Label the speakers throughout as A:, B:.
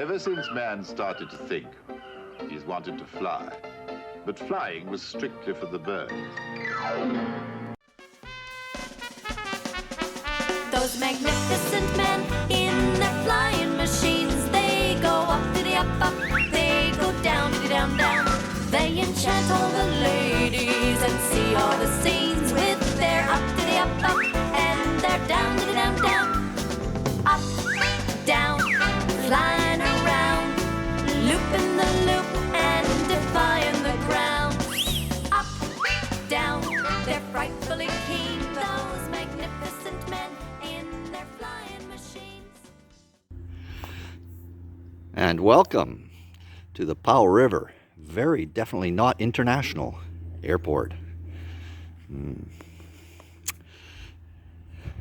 A: Ever since man started to think, he's wanted to fly. But flying was strictly for the birds.
B: Those magnificent men in their flying machines, they go up to the up, they go down to the down, down. They enchant all the ladies and see all the scenes with their up to the up, and their down to the down, down. Up, down, flying around, looping the loop and defying the ground. Up, down, they're frightfully keen, those magnificent men in their flying machines.
C: And welcome to the Powell River. Very definitely not international airport.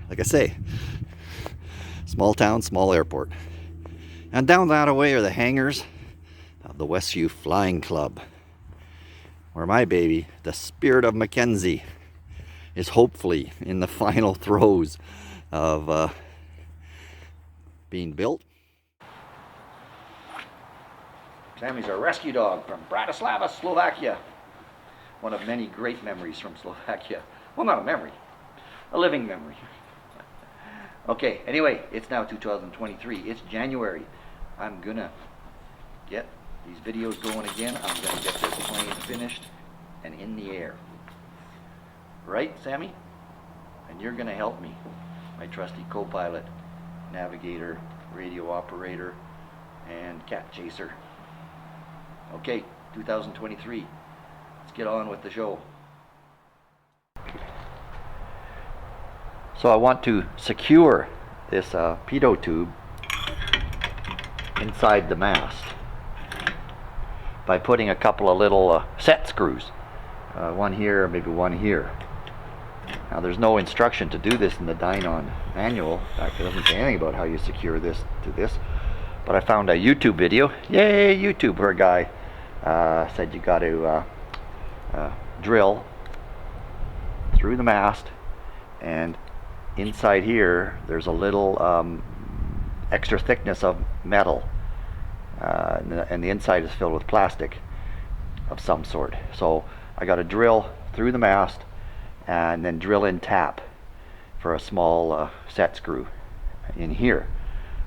C: Like I say, small town, small airport. And down that away are the hangars of the Westview Flying Club, where my baby, the Spirit of Mackenzie, is hopefully in the final throes of being built. Sammy's our rescue dog from Bratislava, Slovakia. One of many great memories from Slovakia. Well, not a memory, a living memory. Okay, anyway, it's now 2023. It's January. I'm gonna get these videos going again. I'm gonna get this plane finished and in the air. Right, Sammy? And you're gonna help me, my trusty co-pilot, navigator, radio operator, and cat chaser. Okay, 2023. Let's get on with the show. So I want to secure this pitot tube inside the mast by putting a couple of little set screws. One here, maybe one here. Now there's no instruction to do this in the Dynon manual. In fact, it doesn't say anything about how you secure this to this. But I found a YouTube video. Yay, YouTube, where a guy said you got to drill through the mast, and inside here there's a little extra thickness of metal, and the inside is filled with plastic of some sort. So I got to drill through the mast and then drill in tap for a small set screw in here.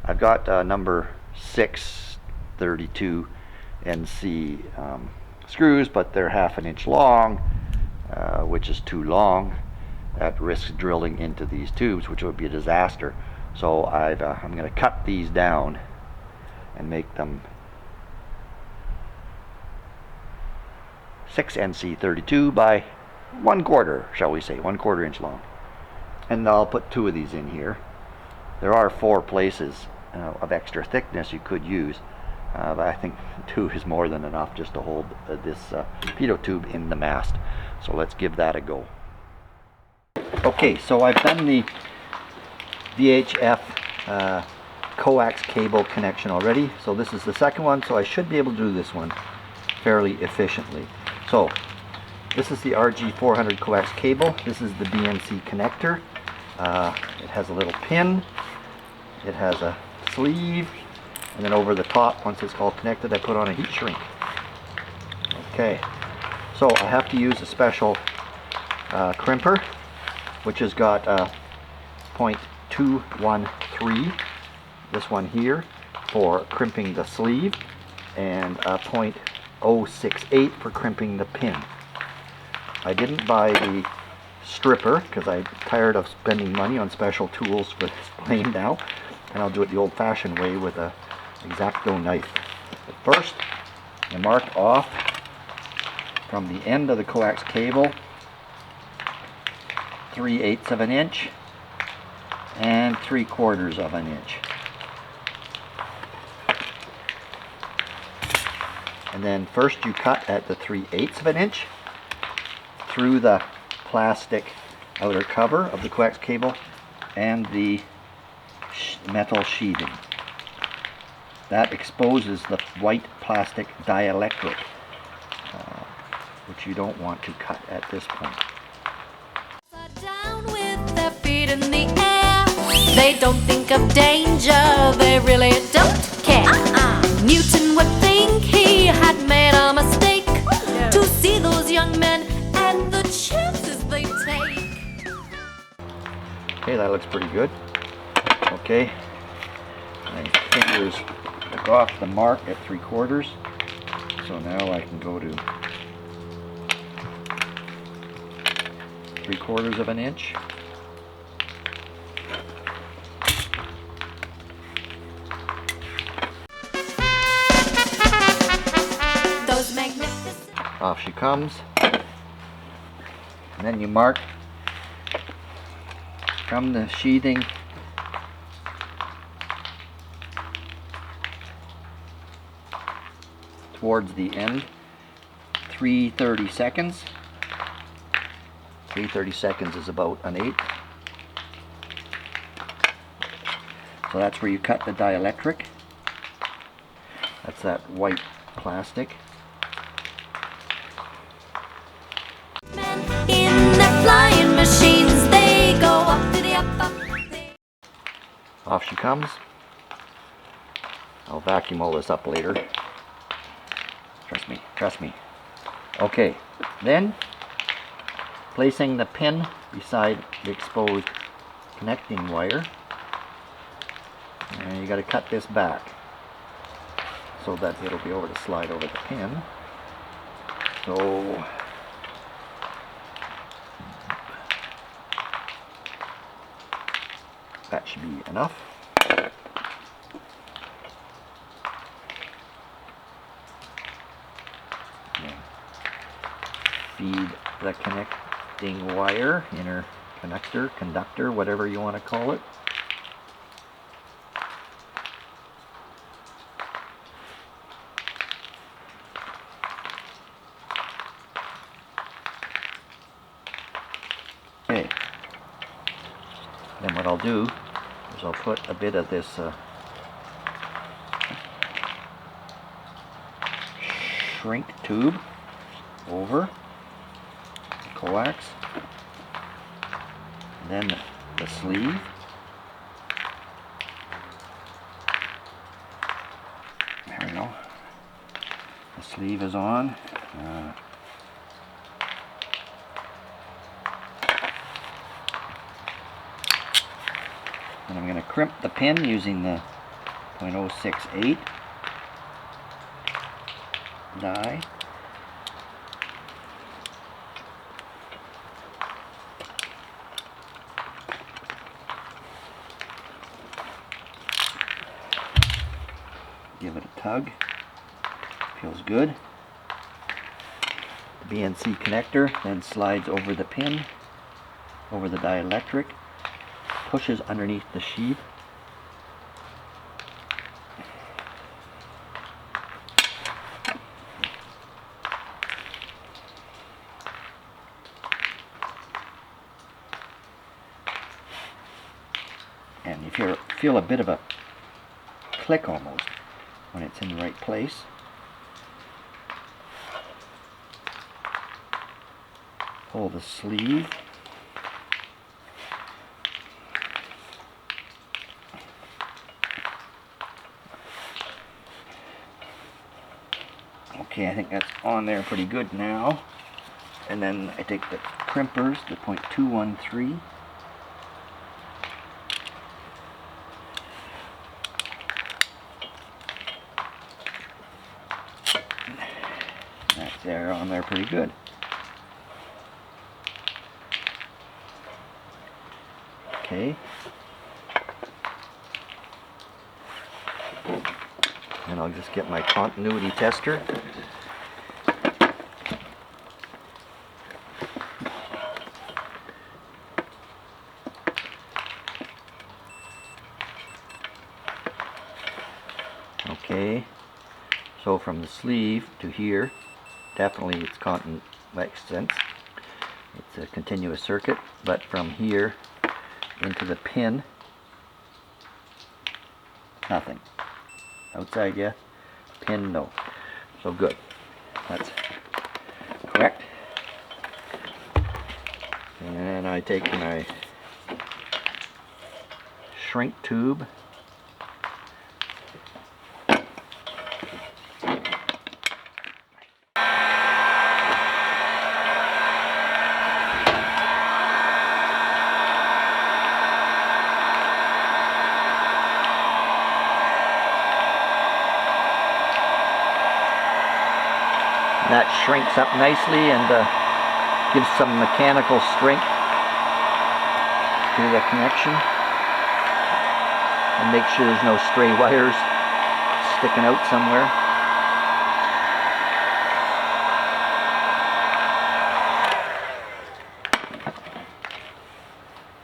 C: I've got number 632 NC screws, but they're 1/2 inch long, which is too long. That risks drilling into these tubes, which would be a disaster. So I'm going to cut these down and make them 6 NC32 by 1/4, shall we say, 1/4 inch long. And I'll put 2 of these in here. There are 4 places of extra thickness you could use, but I think 2 is more than enough just to hold this pitot tube in the mast. So let's give that a go. Okay, so I've done the VHF coax cable connection already. So this is the second one, so I should be able to do this one fairly efficiently. So this is the RG400 coax cable. This is the BNC connector. It has a little pin. It has a sleeve, and then over the top, once it's all connected, I put on a heat shrink. Okay, so I have to use a special crimper, which has got 0.213, this one here, for crimping the sleeve, and 0.068 for crimping the pin. I didn't buy the stripper because I'm tired of spending money on special tools for this plane now, and I'll do it the old-fashioned way with a X-Acto knife. But first, I mark off from the end of the coax cable 3/8 of an inch and 3/4 of an inch. And then first you cut at the 3/8 of an inch through the plastic outer cover of the coax cable and the metal sheathing. That exposes the white plastic dielectric, which you don't want to cut at this point.
B: Down with their feet in the air. They don't think of danger, they really don't care. Newton would think he had made a mistake to see those young men and the chances they take.
C: Okay, that looks pretty good. Okay, my fingers took off the mark at 3/4, so now I can go to 3/4 of an inch.
B: Those magnificent.
C: Off she comes. And then you mark from the sheathing towards the end 3/30 seconds. 3/30 seconds is about an 1/8. So that's where you cut the dielectric. That's that white plastic.
B: In the flying machines, they go up to the up.
C: Off she comes. I'll vacuum all this up later. Trust me, trust me. Okay, then placing the pin beside the exposed connecting wire. And you got to cut this back so that it'll be able to slide over the pin. So that should be enough. Feed the connecting wire, inner connector, conductor, whatever you want to call it. Okay. Then what I'll do is I'll put a bit of this shrink tube over the coax, and then the sleeve. There we go. The sleeve is on. And I'm going to crimp the pin using the .068 die. Give it a tug. Feels good. The BNC connector then slides over the pin, over the dielectric, pushes underneath the sheath. And you feel a bit of a click almost when it's in the right place. Pull the sleeve. Okay, I think that's on there pretty good now. And then I take the crimpers, the .213. That's there on there pretty good. Okay. And I'll just get my continuity tester. Okay, so from the sleeve to here, definitely it's makes sense. It's a continuous circuit, but from here into the pin, nothing. Outside, yeah. Pin, no. So good. That's correct. And I take my shrink tube, That shrinks up nicely and gives some mechanical strength to the connection. And make sure there's no stray wires sticking out somewhere.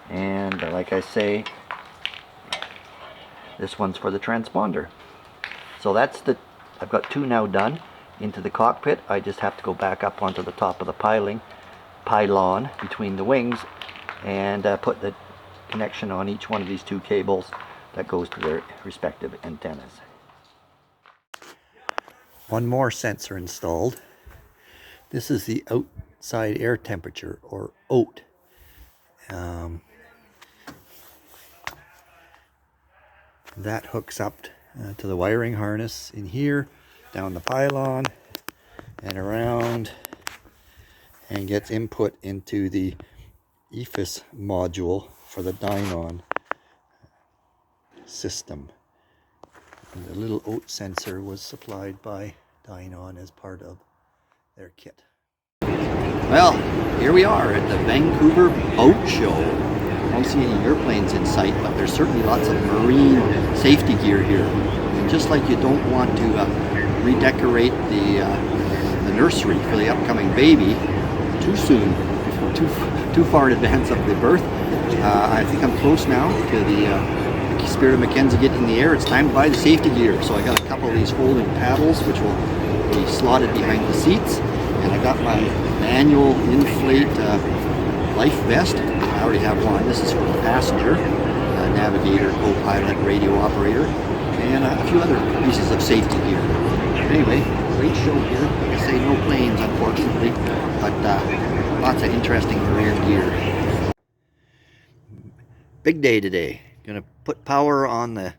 C: And like I say, this one's for the transponder. So that's I've got two now done into the cockpit. I just have to go back up onto the top of the pylon between the wings and put the connection on each one of these two cables that goes to their respective antennas. One more sensor installed. This is the outside air temperature, or OAT. That hooks up to the wiring harness in here, down the pylon and around, and gets input into the EFIS module for the Dynon system. And the little OAT sensor was supplied by Dynon as part of their kit. Well, here we are at the Vancouver Boat Show. I don't see any airplanes in sight, but there's certainly lots of marine safety gear here. And just like you don't want to redecorate the nursery for the upcoming baby too soon, too far in advance of the birth, I think I'm close now to the Spirit of Mackenzie getting in the air. It's time to buy the safety gear. So I got a couple of these folding paddles, which will be slotted behind the seats, and I got my manual inflate life vest. I already have one. This is for the passenger, navigator, co-pilot, radio operator, and a few other pieces of safety gear. Anyway, great show here. Like I say, no planes, unfortunately, but lots of interesting marine gear. Big day today. Gonna put power on the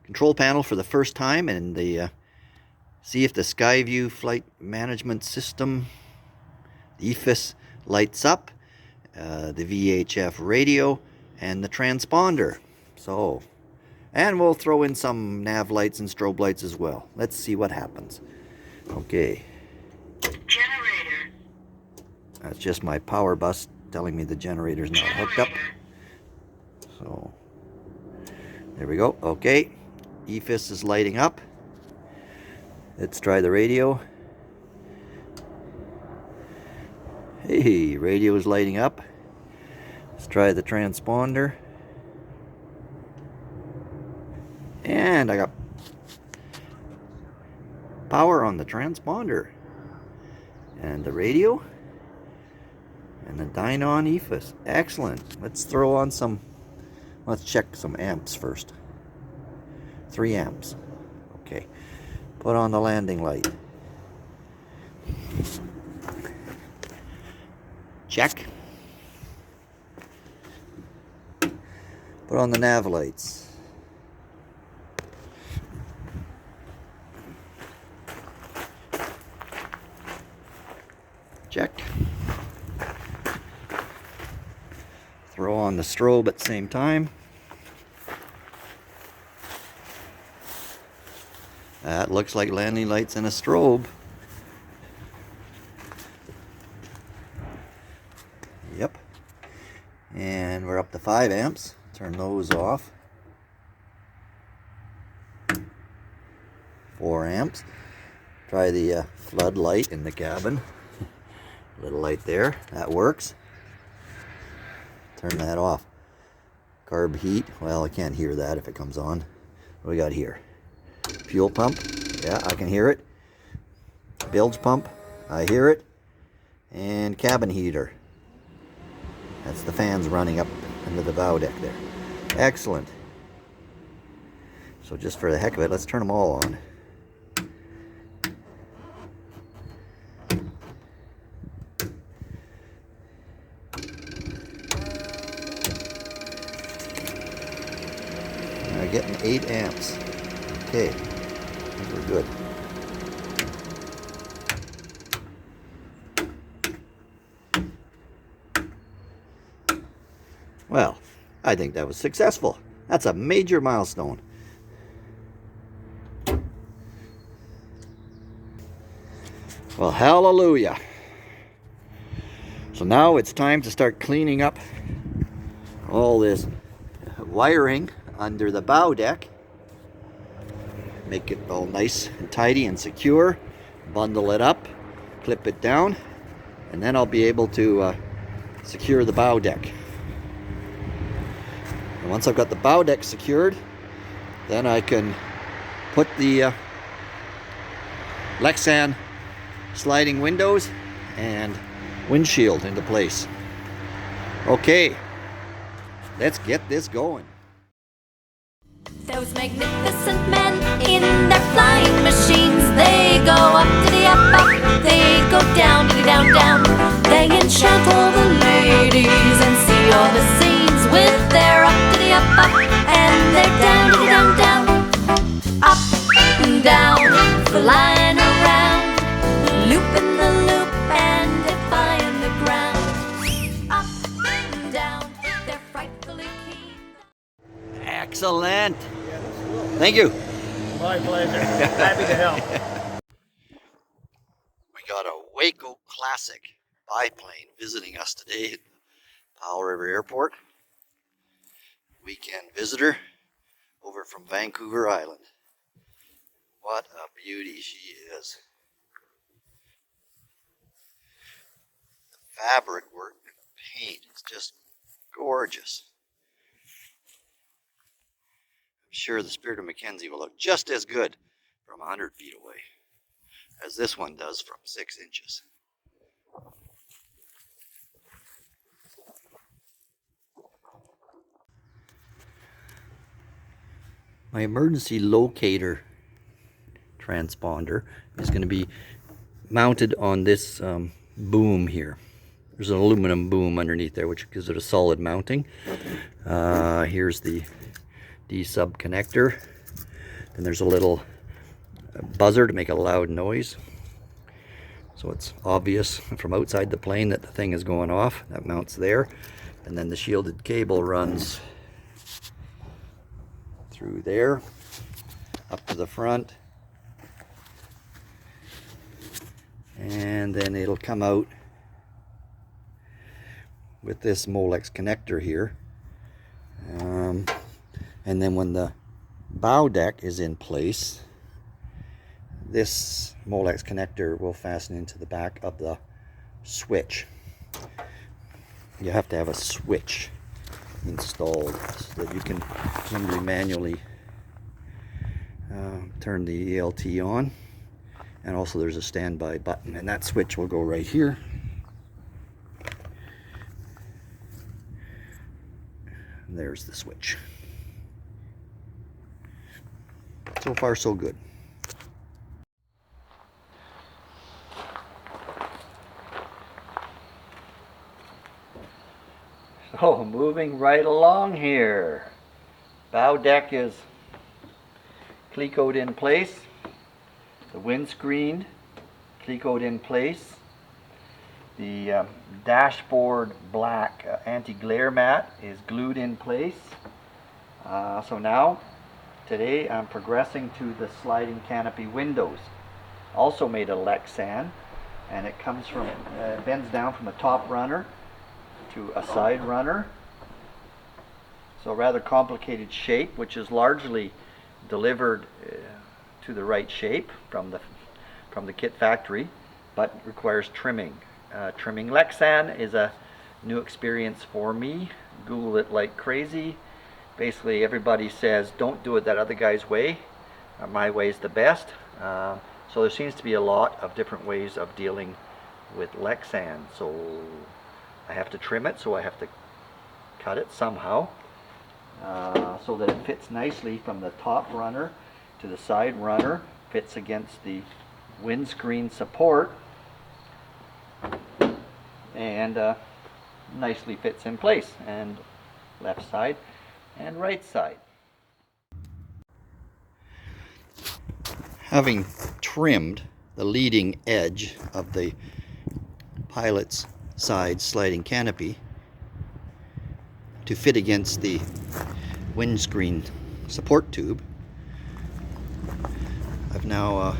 C: control panel for the first time and see if the Skyview flight management system, the EFIS, lights up. The VHF radio and the transponder. So, and we'll throw in some nav lights and strobe lights as well. Let's see what happens. Okay.
D: Generator.
C: That's just my power bus telling me the generator's not hooked up. So, there we go. Okay. EFIS is lighting up. Let's try the radio. Hey, radio is lighting up. Let's try the transponder. And I got power on the transponder. And the radio. And the Dynon EFIS. Excellent. Let's throw on let's check some amps first. 3 amps. Okay. Put on the landing light. Check. Put on the nav lights. Check. Throw on the strobe at the same time. That looks like landing lights and a strobe. Yep. And we're up to 5 amps. Turn those off. 4 amps. Try the floodlight in the cabin. Little light there. That works. Turn that off. Carb heat. Well, I can't hear that if it comes on. What do we got here? Fuel pump. Yeah, I can hear it. Bilge pump. I hear it. And cabin heater. That's the fans running up into the bow deck there. Excellent. So just for the heck of it, let's turn them all on. Now getting 8 amps. Okay, I think we're good. Well, I think that was successful. That's a major milestone. Well, hallelujah. So now it's time to start cleaning up all this wiring under the bow deck. Make it all nice and tidy and secure. Bundle it up, clip it down, and then I'll be able to secure the bow deck. And once I've got the bow deck secured, then I can put the Lexan sliding windows and windshield into place. Okay, let's get this going.
B: Those magnificent men in their flying machines, they go up to the up, they go down to the down. They enchant all the ladies and see all the scenes with their up to the up, and they're down to the down. Up and down, flying around, looping the loop and defying the ground. Up and down, they're frightfully keen.
C: Excellent. Thank you.
E: My pleasure. Happy to help.
C: We got a Waco Classic biplane visiting us today at Powell River Airport. Weekend visitor over from Vancouver Island. What a beauty she is. The fabric work and the paint is just gorgeous. I'm sure the Spirit of Mackenzie will look just as good from 100 feet away as this one does from 6 inches. My emergency locator transponder is going to be mounted on this boom here. There's an aluminum boom underneath there which gives it a solid mounting. Here's the D-sub connector. Then there's a little buzzer to make a loud noise. So it's obvious from outside the plane that the thing is going off. That mounts there. And then the shielded cable runs through there, up to the front. And then it'll come out with this Molex connector here. And then when the bow deck is in place, this Molex connector will fasten into the back of the switch. You have to have a switch installed so that you can somebody manually turn the ELT on. And also there's a standby button, and that switch will go right here. And there's the switch. So far so good. So moving right along here. Bow deck is clecoed in place. The windscreen clecoed in place. The dashboard black anti-glare mat is glued in place. So now, today I'm progressing to the sliding canopy windows. Also made of Lexan, and it comes from, bends down from a top runner to a side runner. So a rather complicated shape, which is largely delivered to the right shape from the kit factory, but requires trimming. Trimming Lexan is a new experience for me. Google it like crazy. Basically everybody says don't do it that other guy's way. My way is the best. So there seems to be a lot of different ways of dealing with Lexan. So I have to trim it, so I have to cut it somehow so that it fits nicely from the top runner to the side runner, fits against the windscreen support, and nicely fits in place, and left side and right side. Having trimmed the leading edge of the pilot's side sliding canopy to fit against the windscreen support tube, I've now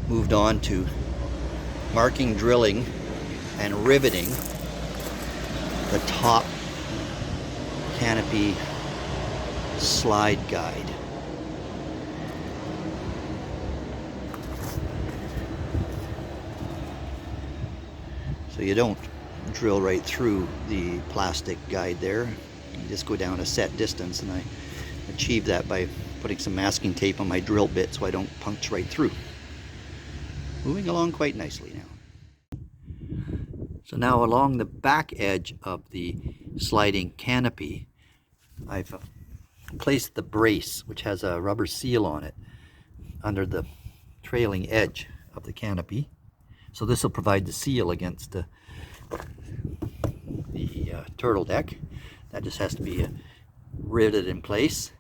C: moved on to marking, drilling, and riveting the top canopy slide guide. So you don't drill right through the plastic guide there. You just go down a set distance, and I achieve that by putting some masking tape on my drill bit so I don't punch right through. Moving along quite nicely now. So now along the back edge of the sliding canopy, I've placed the brace, which has a rubber seal on it, under the trailing edge of the canopy. So this will provide the seal against the turtle deck. That just has to be riveted in place.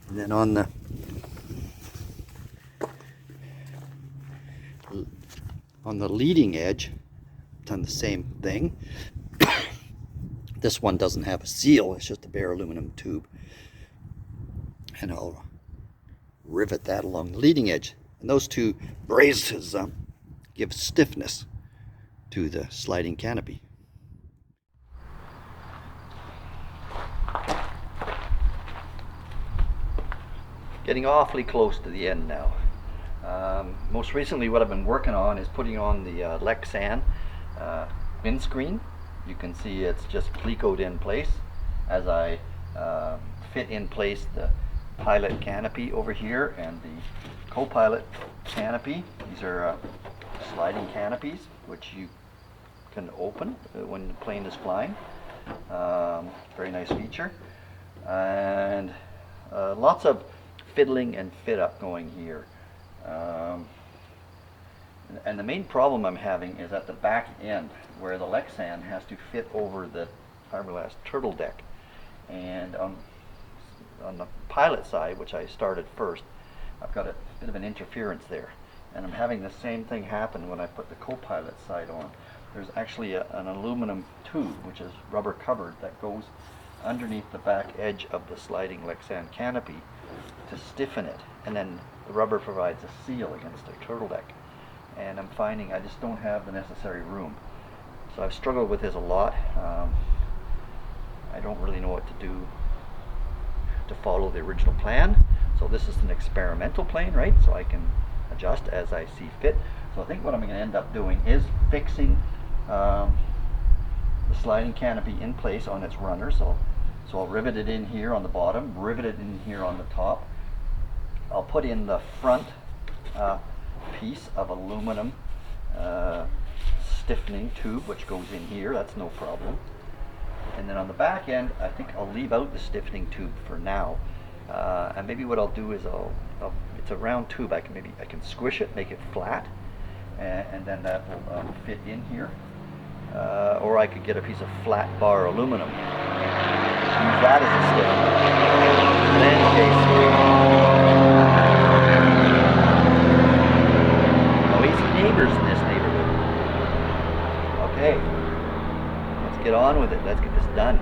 C: And then on the leading edge, done the same thing. This one doesn't have a seal, it's just a bare aluminum tube. And I'll rivet that along the leading edge. And those two braces give stiffness to the sliding canopy. Getting awfully close to the end now. Most recently what I've been working on is putting on the Lexan windscreen. You can see it's just clecoed in place as I fit in place the pilot canopy over here and the co-pilot canopy. These are sliding canopies which you can open when the plane is flying. Very nice feature. And lots of fiddling and fit up going here. And the main problem I'm having is at the back end where the Lexan has to fit over the fiberglass turtle deck. And on the pilot side, which I started first, I've got a bit of an interference there. And I'm having the same thing happen when I put the co-pilot side on. There's actually an aluminum tube, which is rubber covered, that goes underneath the back edge of the sliding Lexan canopy to stiffen it, and then the rubber provides a seal against the turtle deck. And I'm finding I just don't have the necessary room. So I've struggled with this a lot. I don't really know what to do to follow the original plan. So this is an experimental plane, right? So I can adjust as I see fit. So I think what I'm going to end up doing is fixing the sliding canopy in place on its runner. So I'll rivet it in here on the bottom, rivet it in here on the top. I'll put in the front piece of aluminum stiffening tube, which goes in here. That's no problem. And then on the back end, I think I'll leave out the stiffening tube for now. And maybe what I'll do is it's a round tube. I can squish it, make it flat, and then that will fit in here. Or I could get a piece of flat bar aluminum, use that as a stiffener. And then in case neighbors in this neighborhood. Okay, let's get on with it. Let's get this done.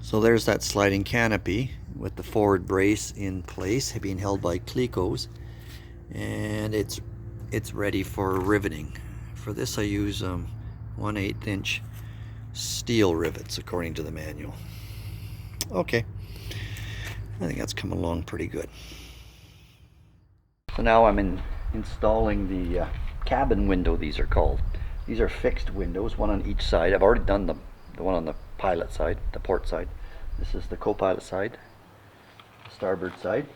C: So there's that sliding canopy with the forward brace in place, being held by clecos, and it's ready for riveting. For this I use 1/8 inch steel rivets according to the manual. Okay, I think that's coming along pretty good. So now I'm installing the cabin window, these are called. These are fixed windows, one on each side. I've already done the one on the pilot side, the port side. This is the co-pilot side, starboard side.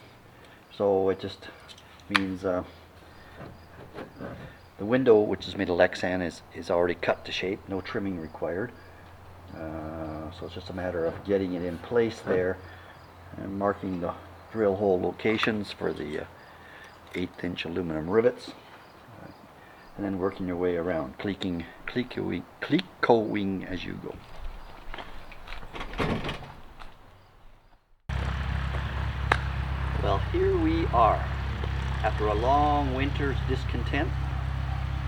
C: So it just means the window, which is made of Lexan, is already cut to shape, no trimming required. So it's just a matter of getting it in place there and marking the drill hole locations for the 1/8 inch aluminum rivets, and then working your way around, clecoing as you go. Well, here we are, after a long winter's discontent,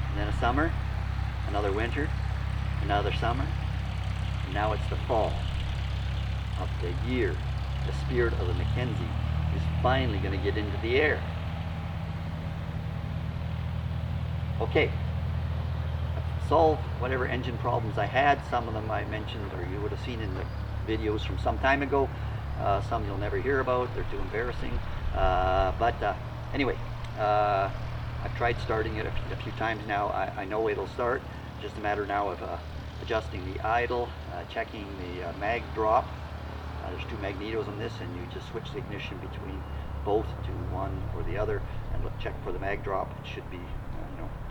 C: and then a summer, another winter, another summer, and now it's the fall of the year, the spirit of the Mackenzie is finally going to get into the air. Okay, solved whatever engine problems I had. Some of them I mentioned, or you would have seen in the videos from some time ago. Some you'll never hear about, they're too embarrassing. Anyway, I've tried starting it a few times now. I know it'll start. Just a matter now of adjusting the idle, checking the mag drop. There's two magnetos on this, and you just switch the ignition between both to one or the other, and check for the mag drop. It should be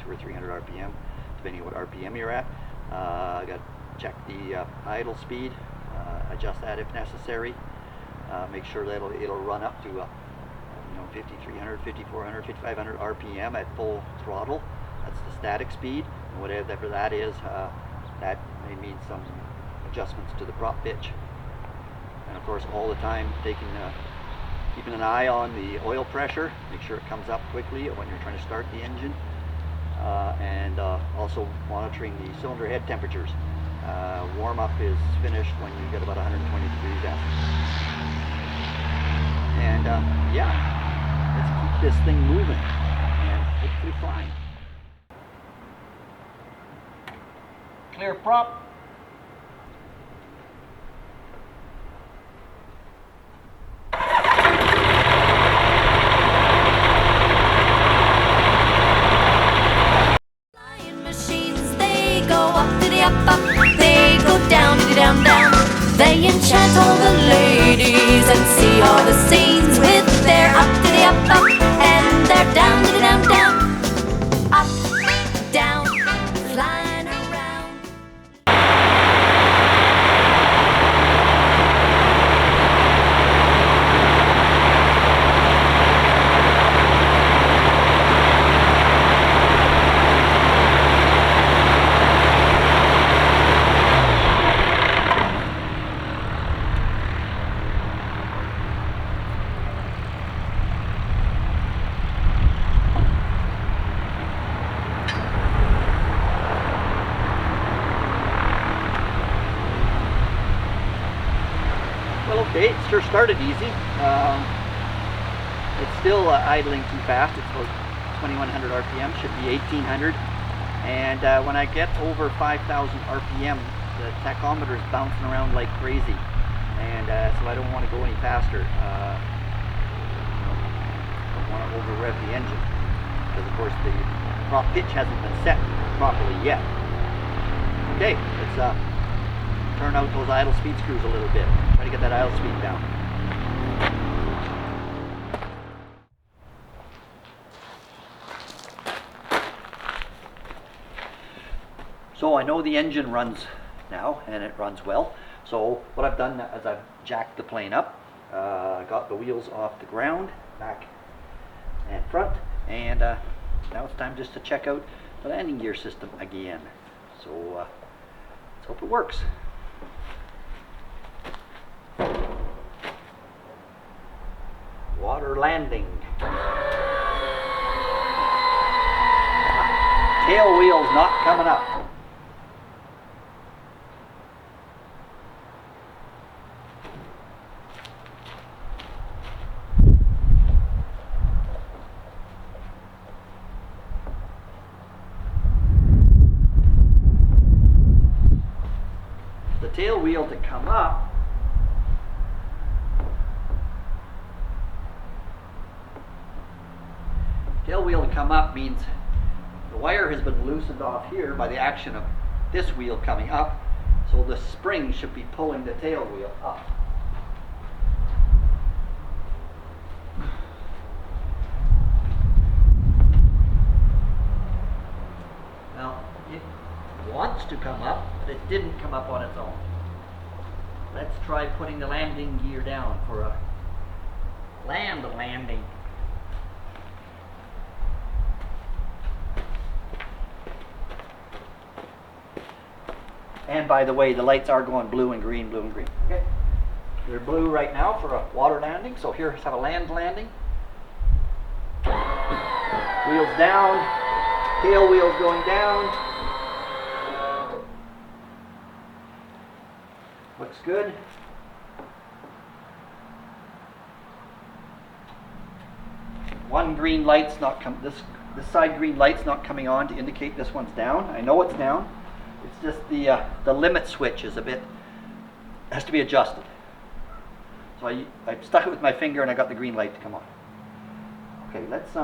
C: 200 or 300 RPM, depending on what RPM you're at. I got to check the idle speed, adjust that if necessary. Make sure that it'll run up to 5,300, 5,400, 5,500 RPM at full throttle. That's the static speed, and whatever that is, that may mean some adjustments to the prop pitch. And of course, all the time keeping an eye on the oil pressure, make sure it comes up quickly when you're trying to start the engine, and also monitoring the cylinder head temperatures. Warm up is finished when you get about 120 degrees F. And yeah, let's keep this thing moving and hopefully flying. Clear prop.
B: Flying machines, they go up to the up, they go down to the down, down. They enchant all the ladies and see all the scenes with their up to the up, and their down to the down, down. Up, down, flying around.
C: Well, okay, it sure started easy. It's still idling too fast. It's about 2,100 RPM, should be 1,800. And when I get over 5,000 RPM, the tachometer is bouncing around like crazy. And so I don't want to go any faster. Don't want to over rev the engine, because of course the prop pitch hasn't been set properly yet. Okay, let's turn out those idle speed screws a little bit. Try to get that idle speed down. So I know the engine runs now, and it runs well. So what I've done is I've jacked the plane up, got the wheels off the ground, back and front, and now it's time just to check out the landing gear system again. So let's hope it works. Water landing. Tail wheel's not coming up. The tail wheel to come up, means the wire has been loosened off here by the action of this wheel coming up, so the spring should be pulling the tail wheel up. Now, it wants to come up, but it didn't come up on its own. Let's try putting the landing gear down for a landing. And by the way, the lights are going blue and green, blue and green. Okay. They're blue right now for a water landing, so here's have a landing. Wheels down, tail wheels going down. Looks good. one green light's not this side green light's not coming on to indicate this one's down. I know it's down. It's just the limit switch is has to be adjusted. So I stuck it with my finger and I got the green light to come on. Okay, let's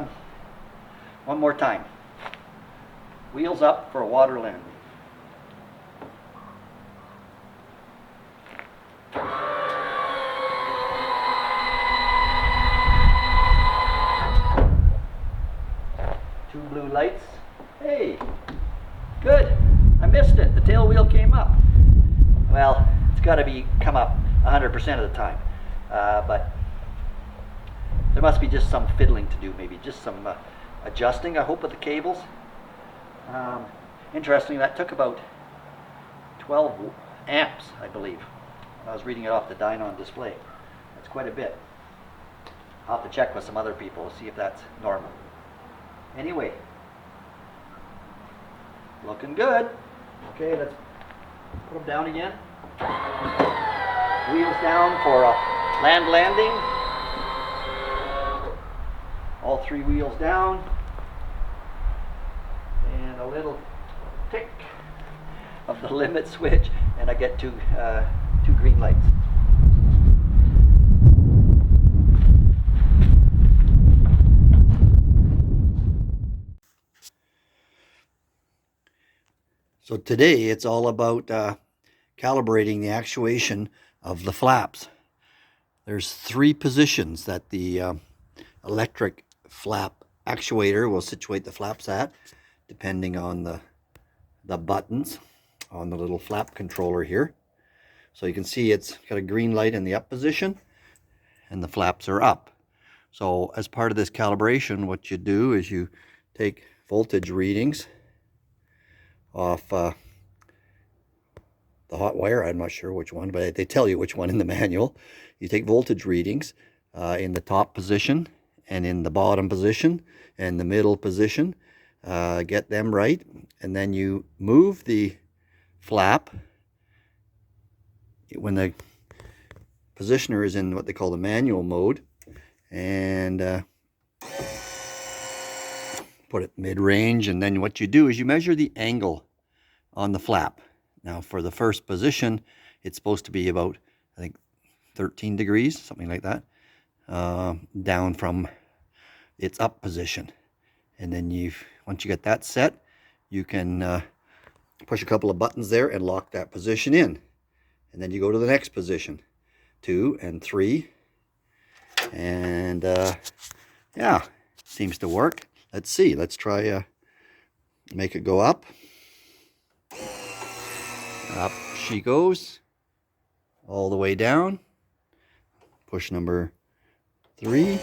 C: one more time. Wheels up for a water landing. Two blue lights. Hey, good. I missed it. The tail wheel came up. Well, it's got to come up 100% of the time. But there must be just some fiddling to do, maybe just some adjusting, I hope, of the cables. Interesting, that took about 12 amps, I believe. I was reading it off the dynon display. That's quite a bit. I'll have to check with some other people to see if that's normal. Anyway, looking good. Okay, let's put them down again. Wheels down for a landing. All three wheels down. And a little tick of the limit switch, and I get two green lights. So today it's all about calibrating the actuation of the flaps. There's 3 positions that the electric flap actuator will situate the flaps at, depending on the buttons on the little flap controller here. So you can see it's got a green light in the up position and the flaps are up. So as part of this calibration, what you do is you take voltage readings off the hot wire. I'm not sure which one, but they tell you which one in the manual. You take voltage readings in the top position and in the bottom position and the middle position, get them right, and then you move the flap when the positioner is in what they call the manual mode, and put it mid-range, and then what you do is you measure the angle on the flap. Now for the first position, it's supposed to be about, I think, 13 degrees, something like that, down from its up position. And then once you get that set, you can push a couple of buttons there and lock that position in. And then you go to the next position, 2 and 3. And yeah, seems to work. Let's see, let's try make it go up. Up she goes, all the way down. Push number 3.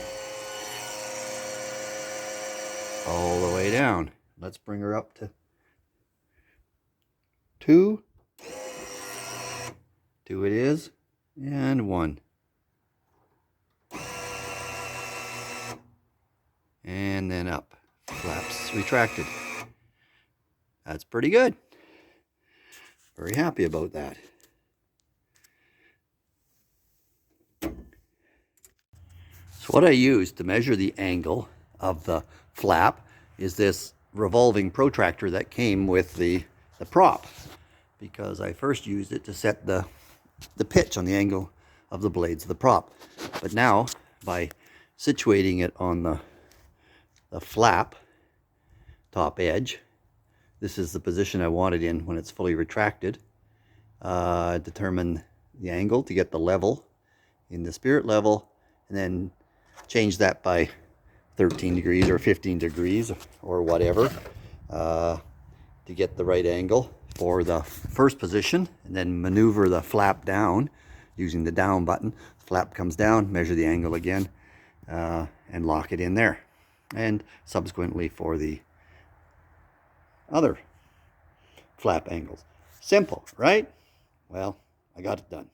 C: All the way down. Let's bring her up to 2. 2 it is, and 1. And then up. Flaps retracted. That's pretty good. Very happy about that. So what I use to measure the angle of the flap is this revolving protractor that came with the prop, because I first used it to set the pitch on the angle of the blades of the prop. But now, by situating it on the flap top edge, this is the position I want it in when it's fully retracted. Determine the angle to get the level in the spirit level, and then change that by 13 degrees or 15 degrees or whatever to get the right angle for the first position, and then maneuver the flap down using the down button. The flap comes down, measure the angle again, and lock it in there. And subsequently for the other flap angles. Simple, right? Well, I got it done.